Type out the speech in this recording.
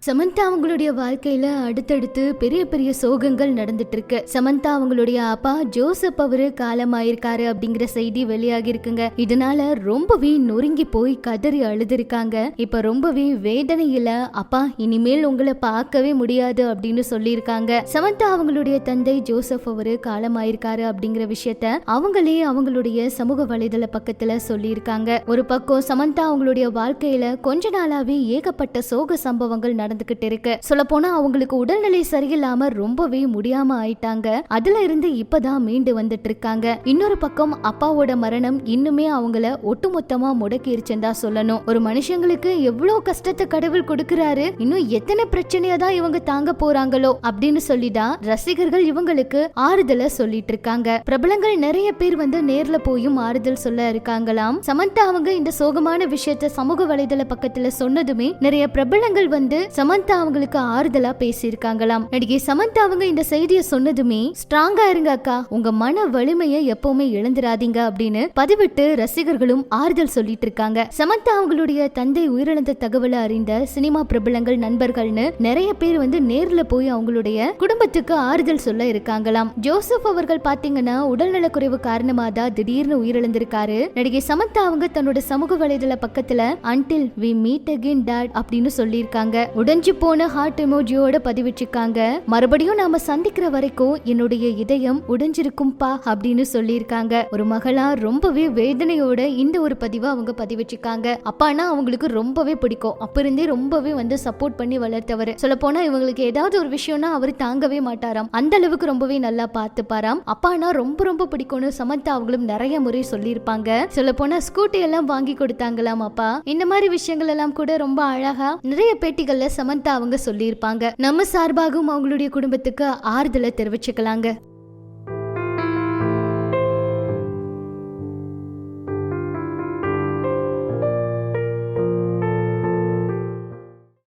சமந்தா அவங்களுடைய வாழ்க்கையில அடுத்தடுத்து பெரிய பெரிய சோகங்கள் நடந்துட்டு இருக்கு. சமந்தா அவங்களுடைய அப்பா ஜோசப் அவரு காலமாயிருக்காரு அப்படிங்கிற செய்தி வெளியாகி இருக்குங்க. இதனால ரொம்பவே நொறுங்கி போய் கதறி அழுதுருக்காங்க. இப்ப ரொம்பவே வேதனையில அப்பா இனிமேல் உங்களை பார்க்கவே முடியாது அப்படின்னு சொல்லியிருக்காங்க. சமந்தா அவங்களுடைய தந்தை ஜோசப் அவரு காலமாயிருக்காரு அப்படிங்கிற விஷயத்த அவங்களே அவங்களுடைய சமூக வலைதள பக்கத்துல சொல்லியிருக்காங்க. ஒரு பக்கம் சமந்தா அவங்களுடைய வாழ்க்கையில கொஞ்ச நாளாவே ஏகப்பட்ட சோக சம்பவங்கள் நடந்துகிட்டு இருக்கு. சொல்ல போனா அவங்களுக்கு உடல்நிலை சரியில்லாம ரொம்பவே முடியாம ஆயிட்டாங்க. அதுல இருந்து இப்பதான் மீண்டு வந்துட்டு இருக்காங்க. இன்னொரு பக்கம் அப்பாவோட மரணம் இன்னுமே அவங்கள ஒட்டுமொத்தமா முடக்கிருச்சுன்னு தான் சொல்லணும். ஒரு மனுஷங்களுக்கு எவ்வளவு கஷ்டத்தை கடவுள் கொடுக்கிறாரு, இன்னும் எத்தனை பிரச்சனையா தான் இவங்க தாங்க போறாங்களோ அப்படின்னு சொல்லிதான் ரசிகர்கள் இவங்களுக்கு ஆறுதலை சொல்லிட்டு இருக்காங்க. பிரபலங்கள் நிறைய பேர் நேர்ல போயும் ஆறுதல் சொல்ல இருக்காங்களாம். சமந்தா அவங்க இந்த சோகமான விஷயத்த சமூக வலைதள பக்கத்துல சொன்னதுமே நிறைய பிரபலங்கள் சமந்தா அவங்களுக்கு ஆறுதலா பேசியிருக்காங்களாம். நடிகை சமந்தா அவங்க இந்த செய்தியை சொன்னதுமே ஸ்ட்ராங்கா இருங்க அக்கா, உங்க மன வலிமையை எப்பவுமே இழந்துராதீங்க அப்படின்னு பதிவிட்டு ரசிகர்களும் ஆறுதல் சொல்லிட்டு இருக்காங்க. சமந்தா அவங்களுடைய தந்தை உயிரிழந்த தகவலை அறிந்த சினிமா பிரபலங்கள் நண்பர்கள்னு நிறைய பேர் நேர்ல போய் அவங்களுடைய குடும்பத்துக்கு ஆறுதல் சொல்ல இருக்காங்களாம். ஜோசப் அவர்கள் பாத்தீங்கன்னா உடல்நல குறைவு காரணமா தான் திடீர்னு உயிரிழந்திருக்காரு. நடிகை சமந்தா அவங்க தன்னோட சமூக வலைதள பக்கத்துல until we meet again dad அப்படின்னு சொல்லியிருக்காங்க. உடைஞ்சு போன ஹார்ட் எமோஜியோட பதிவிச்சிருக்காங்க. மறுபடியும் நாம சந்திக்கிற வரைக்கும் என்னுடைய இதயம் உடைஞ்சிருக்கும்பா அப்படின்னு சொல்லியிருக்காங்க. ஒரு மகளா ரொம்பவே வேதனையோட இந்த ஒரு பதிவை அவங்க பதிவிச்சிருக்காங்க. அப்பானா அவங்களுக்கு ரொம்பவே பிடிக்கும். அப்ப இருந்தே ரொம்பவே சப்போர்ட் பண்ணி வளர்த்தவர். சொல்ல போனா இவங்களுக்கு ஏதாவது ஒரு விஷயம்னா அவர் தாங்கவே மாட்டாராம். அந்த அளவுக்கு ரொம்பவே நல்லா பார்த்துப்பாராம். அப்பானா ரொம்ப ரொம்ப பிடிக்கும்னு சமந்தா அவங்களும் நிறைய முறை சொல்லியிருப்பாங்க. சொல்ல போனா ஸ்கூட்டி எல்லாம் வாங்கி கொடுத்தாங்களாம் அப்பா. இந்த மாதிரி விஷயங்கள் எல்லாம் கூட ரொம்ப அழகா நிறைய பேட்டிகள்ல சமந்தா அவங்க சொல்லியிருப்பாங்க. நம்ம சார்பாகவும் அவங்களுடைய குடும்பத்துக்கு ஆறுதலை தெரிவிச்சுக்கலாங்க.